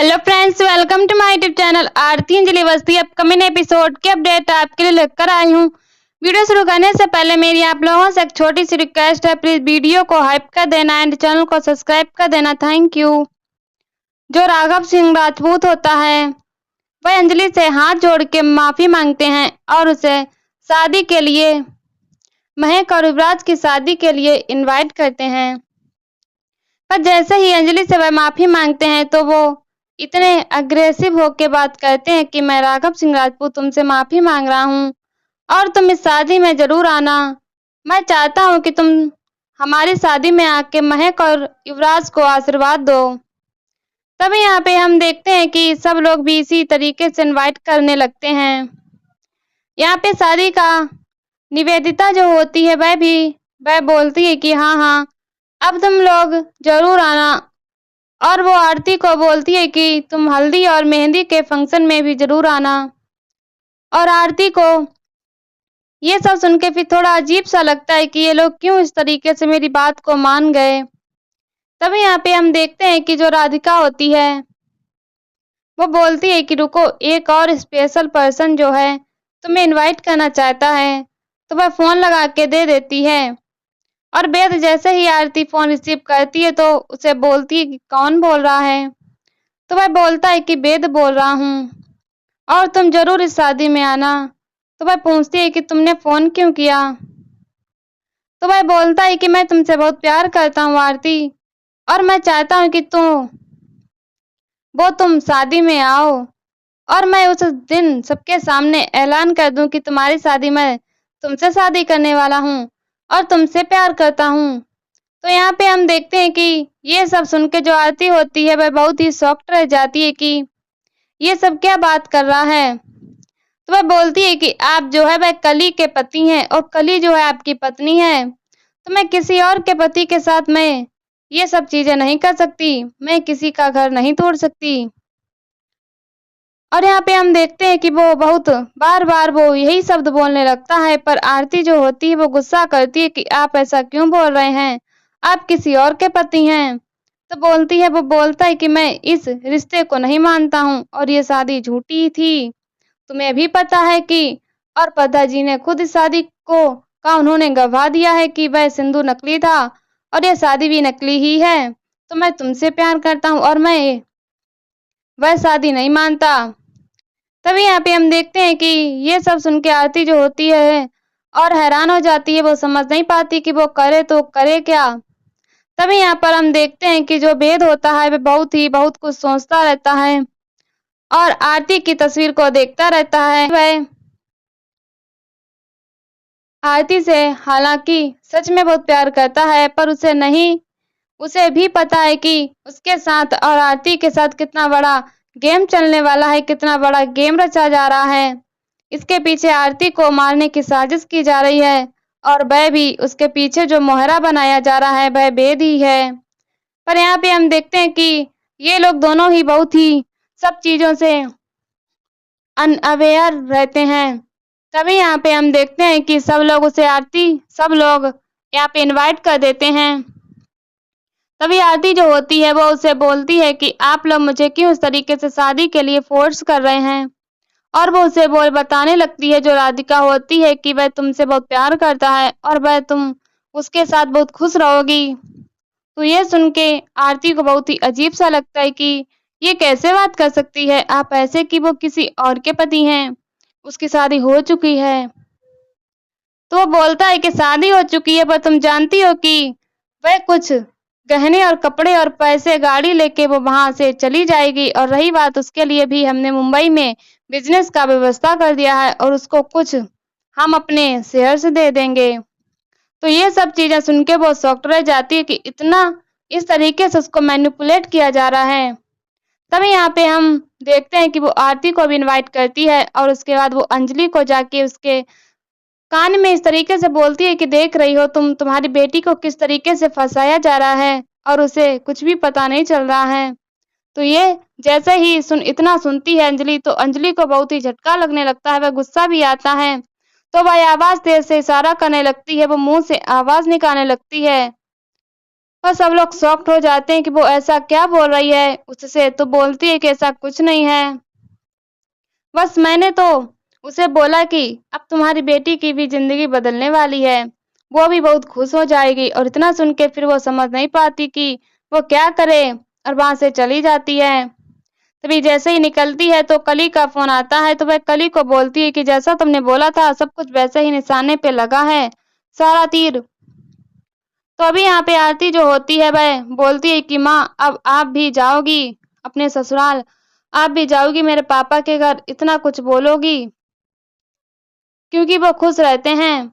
Hello friends, welcome to my YouTube channel Aarti Anjali Awasthi. Upcoming episode की update आपके लिए लेकर आई हूँ। वीडियो शुरू करने से पहले मेरी आप लोगों से एक छोटी सी रिक्वेस्ट है, प्लीज वीडियो को हाइप कर देना एंड चैनल को सब्सक्राइब कर देना। Thank you. जो राघव सिंह राजपूत होता है वह अंजलि से हाथ जोड़ के माफी मांगते हैं और उसे शादी के लिए, महक और युवराज की शादी के लिए इनवाइट करते हैं। पर जैसे ही अंजलि से वह माफी मांगते हैं तो वो इतने अग्रेसिव होके बात करते हैं कि मैं राघव सिंह राजपूत तुमसे माफी मांग रहा हूँ और तुम इस शादी में जरूर आना। मैं चाहता हूँ कि तुम हमारी शादी में आके महक और युवराज को आशीर्वाद दो। तभी यहाँ पे हम देखते हैं कि सब लोग भी इसी तरीके से इनवाइट करने लगते हैं। यहाँ पे शादी का निवेदिता जो होती है वह बोलती है कि हाँ हाँ अब तुम लोग जरूर आना, और वो आरती को बोलती है कि तुम हल्दी और मेहंदी के फंक्शन में भी जरूर आना। और आरती को ये सब सुन के फिर थोड़ा अजीब सा लगता है कि ये लोग क्यों इस तरीके से मेरी बात को मान गए। तभी यहाँ पे हम देखते हैं कि जो राधिका होती है वो बोलती है कि रुको, एक और स्पेशल पर्सन जो है तुम्हें इनवाइट करना चाहता है, तो वह फोन लगा के दे देती है। और वेद जैसे ही आरती फोन रिसीव करती है तो उसे बोलती है कि कौन बोल रहा है। तो वह बोलता है कि वेद बोल रहा हूँ और तुम जरूर इस शादी में आना। तो वह पूछती है कि तुमने फोन क्यों किया। तो वह बोलता है कि मैं तुमसे बहुत प्यार करता हूँ आरती, और मैं चाहता हूँ कि तुम शादी में आओ और मैं उस दिन सबके सामने ऐलान कर दूं कि तुम्हारी शादी में तुमसे शादी करने वाला हूँ और तुमसे प्यार करता हूँ। तो यहाँ पे हम देखते हैं कि ये सब सुन के जो आरती होती है वह बहुत ही शॉक्ड रह जाती है कि ये सब क्या बात कर रहा है। तो वह बोलती है कि आप जो है वह कली के पति हैं और कली जो है आपकी पत्नी है, तो मैं किसी और के पति के साथ मैं ये सब चीजें नहीं कर सकती, मैं किसी का घर नहीं तोड़ सकती। और यहाँ पे हम देखते हैं कि वो बहुत बार बार वो यही शब्द बोलने लगता है, पर आरती जो होती है वो गुस्सा करती है कि आप ऐसा क्यों बोल रहे हैं, आप किसी और के पति हैं। तो वो बोलता है कि मैं इस रिश्ते को नहीं मानता हूँ और ये शादी झूठी थी, तुम्हें भी पता है कि, और पिताजी ने खुद इस शादी का उन्होंने गवाह दिया है कि वह सिंदूर नकली था और यह शादी भी नकली ही है। तो मैं तुमसे प्यार करता हूँ और मैं वह शादी नहीं मानता। तभी यहाँ पे हम देखते हैं कि ये सब सुन के आरती जो होती है और हैरान हो जाती है, वो समझ नहीं पाती कि वो करे तो करे क्या। तभी यहाँ पर हम देखते हैं कि जो वेद होता है वह बहुत कुछ सोचता रहता है और आरती की तस्वीर को देखता रहता है। वह आरती से हालांकि सच में बहुत प्यार करता है, पर उसे भी पता है कि उसके साथ और आरती के साथ कितना बड़ा गेम चलने वाला है, कितना बड़ा गेम रचा जा रहा है। इसके पीछे आरती को मारने की साजिश की जा रही है और वह भी उसके पीछे जो मोहरा बनाया जा रहा है वह वेद ही है। पर यहाँ पे हम देखते हैं कि ये लोग दोनों ही बहुत ही सब चीजों से अनअवेयर रहते हैं। तभी यहाँ पे हम देखते हैं कि सब लोग यहाँ पे इनवाइट कर देते हैं। तभी आरती जो होती है वो उसे बोलती है कि आप लोग मुझे क्यों इस तरीके से शादी के लिए फोर्स कर रहे हैं। और वो उसे बताने लगती है जो राधिका होती है कि वह तुमसे बहुत प्यार करता है और वह तुम उसके साथ बहुत खुश रहोगी। तो ये सुन के आरती को बहुत ही अजीब सा लगता है कि ये कैसे बात कर सकती है आप ऐसे कि वो किसी और के पति हैं, उसकी शादी हो चुकी है। तो वो बोलता है कि शादी हो चुकी है, पर तुम जानती हो कि वह कुछ गहने और कपड़े और पैसे गाड़ी लेके वो वहां से चली जाएगी, और रही बात उसके लिए भी हमने मुंबई में बिजनेस का व्यवस्था कर दिया है और उसको कुछ हम अपने शेयर्स दे देंगे। तो ये सब चीजें सुन के वो शॉक्ड रह जाती है कि इतना इस तरीके से उसको मैनिपुलेट किया जा रहा है। तभी यहाँ पे हम देखते हैं कि वो आरती को भी इनवाइट करती है और उसके बाद वो अंजलि को जाके उसके कान में इस तरीके से बोलती है कि देख रही हो तुम्हारी बेटी को किस तरीके से फंसाया जा रहा है और उसे कुछ भी पता नहीं चल रहा है। तो ये जैसे ही इतना सुनती है अंजलि, तो अंजलि को बहुत ही झटका लगने लगता है, वह गुस्सा भी आता है। तो वह आवाज तेज से इशारा करने लगती है, वो मुंह से आवाज निकालने लगती है और सब लोग शॉक्ड हो जाते हैं कि वो ऐसा क्या बोल रही है उससे, तो बोलती है कि ऐसा कुछ नहीं है, बस मैंने तो उसे बोला कि अब तुम्हारी बेटी की भी ज़िंदगी बदलने वाली है, वो भी बहुत खुश हो जाएगी। और इतना सुन के फिर वो समझ नहीं पाती कि वो क्या करे और वहाँ से चली जाती है। तभी जैसे ही निकलती है तो कली का फ़ोन आता है, तो वह कली को बोलती है कि जैसा तुमने बोला था सब कुछ वैसे ही निशाने पे लगा है, सारा तीर। तो अभी यहाँ पे आरती जो होती है वह बोलती है कि माँ अब आप भी जाओगी अपने ससुराल, आप भी जाओगी मेरे पापा के घर, इतना कुछ बोलोगी क्योंकि वो खुश रहते हैं।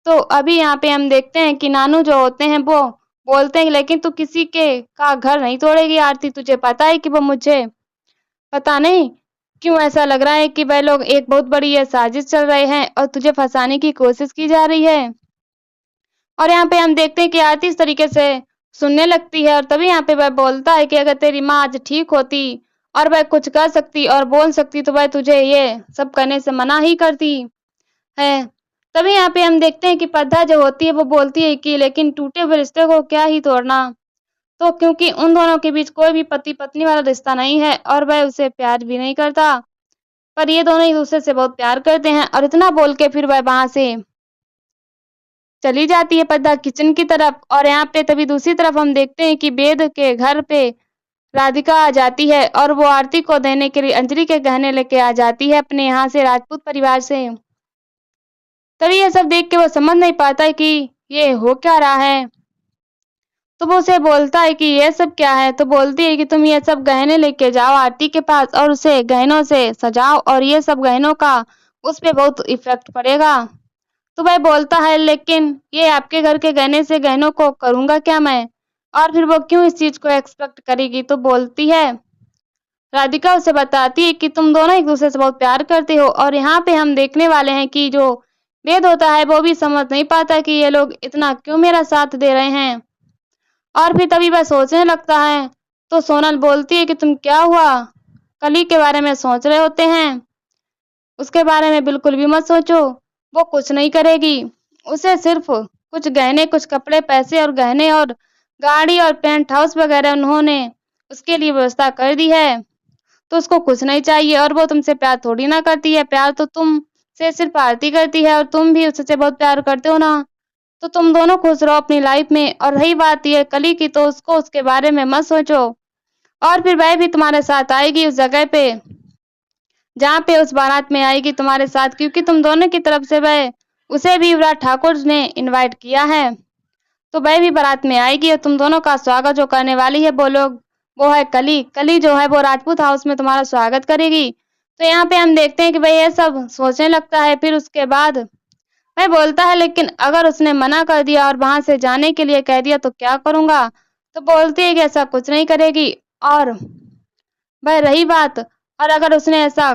तो अभी यहाँ पे हम देखते हैं कि नानू जो होते हैं वो बोलते हैं लेकिन तू किसी के का घर नहीं तोड़ेगी आरती, तुझे पता है कि वो मुझे पता नहीं क्यों ऐसा लग रहा है कि वह लोग एक बहुत बड़ी ये साजिश चल रहे हैं और तुझे फंसाने की कोशिश की जा रही है। और यहाँ पे हम देखते हैं कि आरती इस तरीके से सुनने लगती है और तभी यहाँ पे वह बोलता है कि अगर तेरी माँ आज ठीक होती और वह कुछ कर सकती और बोल सकती तो वह तुझे ये सब करने से मना ही करती है। तभी यहाँ पे हम देखते हैं कि पद्मा जो होती है वो बोलती है कि लेकिन टूटे हुए रिश्ते को क्या ही तोड़ना, तो क्योंकि उन दोनों के बीच कोई भी पति पत्नी वाला रिश्ता नहीं है और वह उसे प्यार भी नहीं करता, पर ये दोनों एक दूसरे से बहुत प्यार करते हैं। और इतना बोल के फिर वह वहां से चली जाती है पद्मा किचन की तरफ। और यहाँ पे तभी दूसरी तरफ हम देखते हैं कि वेद के घर पे राधिका आ जाती है और वो आरती को देने के लिए अंजलि के गहने लेके आ जाती है अपने यहाँ से राजपूत परिवार से। तभी ये सब देख के वो समझ नहीं पाता है कि ये हो क्या रहा है, तो वो उसे बोलता है कि ये सब क्या है, तो बोलती है कि तुम ये सब गहने लेके जाओ आरती के पास और उसे गहनों से सजाओ और ये सब गहनों का उस पे बहुत इफेक्ट पड़ेगा। तो वह बोलता है लेकिन ये आपके घर के गहने से गहनों को करूंगा क्या मैं, और फिर वो क्यों इस चीज को एक्सपेक्ट करेगी। तो बोलती है राधिका उसे बताती है कि तुम दोनों एक दूसरे से बहुत प्यार करते हो। और यहाँ पे हम देखने वाले हैं कि जो वेद होता है वो भी समझ नहीं पाता कि ये लोग इतना क्यों मेरा साथ दे रहे हैं। और फिर तभी वह सोचने लगता है, तो सोनल बोलती है कि तुम क्या हुआ, कली के बारे में सोच रहे होते हैं, उसके बारे में बिल्कुल भी मत सोचो, वो कुछ नहीं करेगी, उसे सिर्फ कुछ गहने, कुछ कपड़े, पैसे और गहने और गाड़ी और पेंट हाउस वगैरह उन्होंने उसके लिए व्यवस्था कर दी है, तो उसको कुछ नहीं चाहिए। और वो तुमसे प्यार थोड़ी ना करती है, प्यार तो तुम से सिर्फ आरती करती है और तुम भी उससे बहुत प्यार करते हो ना, तो तुम दोनों खुश रहो अपनी लाइफ में। और रही बात ये कली की, तो उसको उसके बारे में मत सोचो, और फिर वह भी तुम्हारे साथ आएगी उस जगह पे जहाँ पे उस बारात में आएगी तुम्हारे साथ, क्योंकि तुम दोनों की तरफ से वह उसे भी युवराज ठाकुर ने इनवाइट किया है, तो वह भी बारात में आएगी और तुम दोनों का स्वागत जो करने वाली है वो लोग, वो है कली। कली जो है वो राजपूत हाउस में तुम्हारा स्वागत करेगी। तो यहाँ पे हम देखते हैं कि भाई ये सब सोचने लगता है। फिर उसके बाद वह बोलता है लेकिन अगर उसने मना कर दिया और वहां से जाने के लिए कह दिया तो क्या करूंगा, तो बोलती है कि ऐसा कुछ नहीं करेगी। और वह रही बात, और अगर उसने ऐसा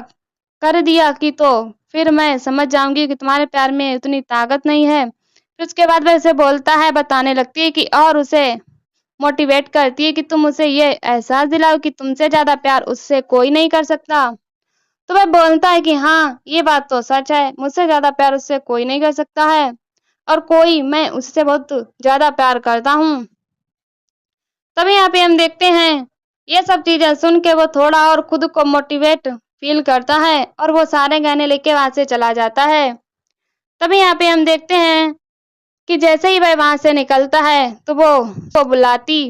कर दिया कि तो फिर मैं समझ जाऊंगी कि तुम्हारे प्यार में उतनी ताकत नहीं है। फिर उसके बाद वह उसे बोलता है, बताने लगती है कि और उसे मोटिवेट करती है कि तुम उसे ये एहसास दिलाओ कि तुमसे ज्यादा प्यार उससे कोई नहीं कर सकता। तो वह बोलता है कि हाँ ये बात तो सच है, मुझसे ज्यादा प्यार उससे कोई नहीं कर सकता है, और कोई मैं उससे बहुत ज्यादा प्यार करता हूँ। तभी यहाँ पे हम देखते हैं ये सब चीजें सुन के वो थोड़ा और खुद को मोटिवेट फील करता है और वो सारे गाने लेके वहां से चला जाता है। तभी यहाँ पे हम देखते हैं कि जैसे ही वह वहां से निकलता है तो वो बुलाती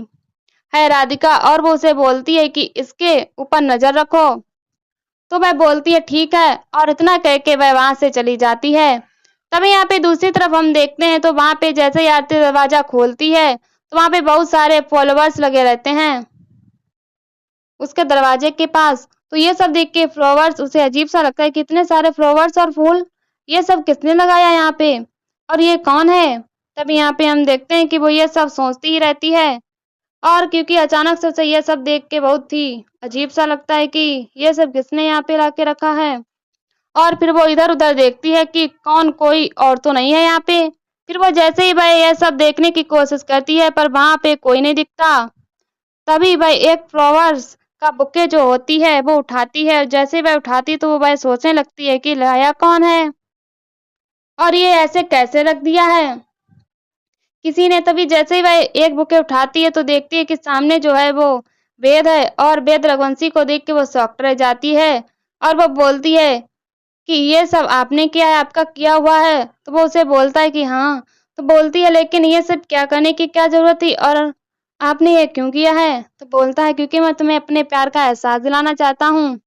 है राधिका और वो उसे बोलती है कि इसके ऊपर नजर रखो। तो वह बोलती है ठीक है, और इतना कह के वह वहां से चली जाती है। तभी यहाँ पे दूसरी तरफ हम देखते हैं तो वहां पे जैसे ही आरती दरवाजा खोलती है तो वहां पे बहुत सारे फॉलोवर्स लगे रहते हैं उसके दरवाजे के पास। तो ये सब देख के फ्लावर्स उसे अजीब सा लगता है कि इतने सारे फ्लावर्स और फूल ये सब किसने लगाया यहाँ पे, और ये कौन है। तब यहाँ पे हम देखते हैं कि वो ये सब सोचती ही रहती है, और क्योंकि अचानक से उसे ये सब देख के बहुत ही अजीब सा लगता है कि ये सब किसने यहाँ पे ला के रखा है। और फिर वो इधर उधर देखती है कि कौन कोई और तो नहीं है यहाँ पे। फिर वो जैसे ही वह यह सब देखने की कोशिश करती है पर वहां पे कोई नहीं दिखता। तभी वह एक फ्लावर्स का बुके जो होती है वो उठाती है, जैसे वह उठाती तो वह सोचने लगती है कि लाया कौन है और ये ऐसे कैसे रख दिया है, किसी ने तभी जैसे ही वह एक बुके उठाती है तो देखती है कि सामने जो है वो वेद है और वेद रघुवंशी को देख के वो शॉक्ड रह जाती है और वो बोलती है कि ये सब आपने किया है, आपका किया हुआ है। तो वो उसे बोलता है कि हाँ। तो बोलती है लेकिन ये सब क्या करने की क्या जरूरत थी और आपने ये क्यों किया है? तो बोलता है क्योंकि मैं तुम्हें अपने प्यार का एहसास दिलाना चाहता हूँ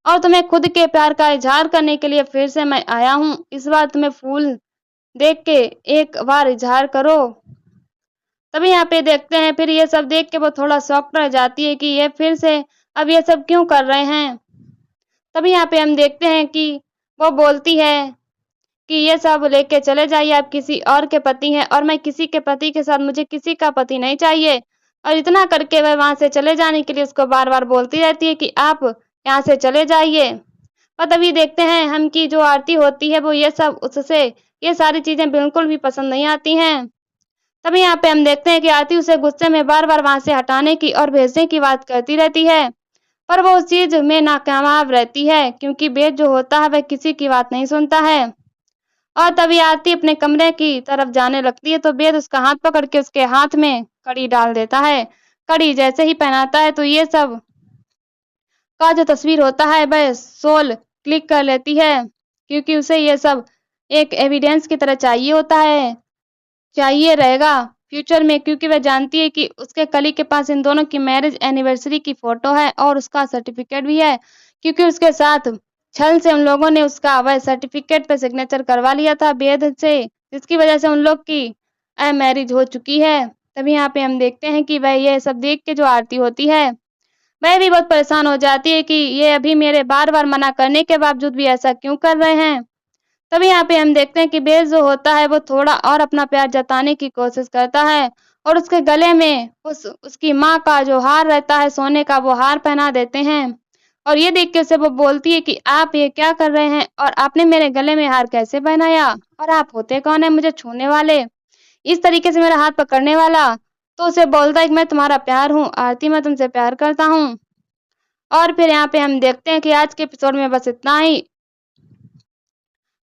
और तुम्हें खुद के प्यार का इजहार करने के लिए फिर से मैं आया हूँ। इस बार तुम्हें फूल देख के एक बार इजहार करो। तभी यहाँ पे देखते हैं फिर ये सब देख के वो थोड़ा शॉक्ड रह जाती है कि ये फिर से अब ये सब क्यों कर रहे हैं। तभी यहाँ पे हम देखते हैं कि वो बोलती है कि ये सब लेके चले जाइए, आप किसी और के पति हैं और मैं किसी के पति के साथ, मुझे किसी का पति नहीं चाहिए। और इतना करके वह वहां से चले जाने के लिए उसको बार बार बोलती रहती है कि आप यहाँ से चले जाइए। और तभी देखते हैं हम कि जो आरती होती है वो ये सब उससे ये सारी चीजें बिल्कुल भी पसंद नहीं आती हैं। तभी यहाँ पे हम देखते हैं कि आरती उसे गुस्से में बार बार वहां से हटाने की और भेजने की बात करती रहती है, पर वो उस चीज में नाकामयाब रहती है क्योंकि बेद जो होता है वह किसी की बात नहीं सुनता है। और तभी आरती अपने कमरे की तरफ जाने लगती है तो बेद उसका हाथ पकड़ के उसके हाथ में कड़ी डाल देता है। कड़ी जैसे ही पहनाता है तो ये सब का जो तस्वीर होता है वह सोल क्लिक कर लेती है क्योंकि उसे ये सब एक एविडेंस की तरह चाहिए होता है, चाहिए रहेगा फ्यूचर में, क्योंकि वह जानती है कि उसके कली के पास इन दोनों की मैरिज एनिवर्सरी की फोटो है और उसका सर्टिफिकेट भी है, क्योंकि उसके साथ छल से उन लोगों ने उसका वह सर्टिफिकेट पे सिग्नेचर करवा लिया था बेद से, जिसकी वजह से उन लोग की मैरिज हो चुकी है। तभी यहाँ पे हम देखते हैं कि वह ये सब देख के जो आरती होती है वह भी बहुत परेशान हो जाती है कि ये अभी मेरे बार बार मना करने के बावजूद भी ऐसा क्यों कर रहे हैं। तभी यहाँ पे हम देखते हैं कि बेल जो होता है वो थोड़ा और अपना प्यार जताने की कोशिश करता है और उसके गले में उसकी माँ का जो हार रहता है सोने का वो हार पहना देते हैं। और ये देख के उसे वो बोलती है कि आप ये क्या कर रहे हैं और आपने मेरे गले में हार कैसे पहनाया और आप होते कौन है मुझे छूने वाले, इस तरीके से मेरा हाथ पकड़ने वाला। तो उसे बोलता है कि मैं तुम्हारा प्यार हूँ आरती, मैं तुमसे प्यार करता हूँ। और फिर यहाँ पे हम देखते हैं कि आज के एपिसोड में बस इतना ही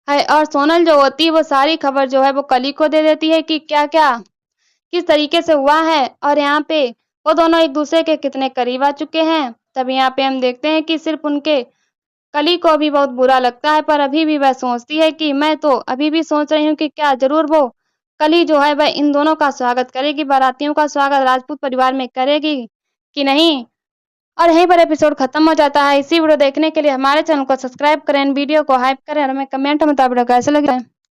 है और सोनल जो होती है वो सारी खबर जो है वो कली को दे देती है कि क्या क्या किस तरीके से हुआ है और यहाँ पे वो दोनों एक दूसरे के कितने करीब आ चुके हैं। तभी यहाँ पे हम देखते हैं कि सिर्फ उनके कली को भी बहुत बुरा लगता है पर अभी भी वह सोचती है कि मैं तो अभी भी सोच रही हूँ कि क्या जरूर वो कली जो है वह इन दोनों का स्वागत करेगी, बारातियों का स्वागत राजपूत परिवार में करेगी कि नहीं। और यहीं पर एपिसोड खत्म हो जाता है। इसी वीडियो देखने के लिए हमारे चैनल को सब्सक्राइब करें, वीडियो को हाइप करें और हमें कमेंट में बताएं वीडियो कैसे लगे।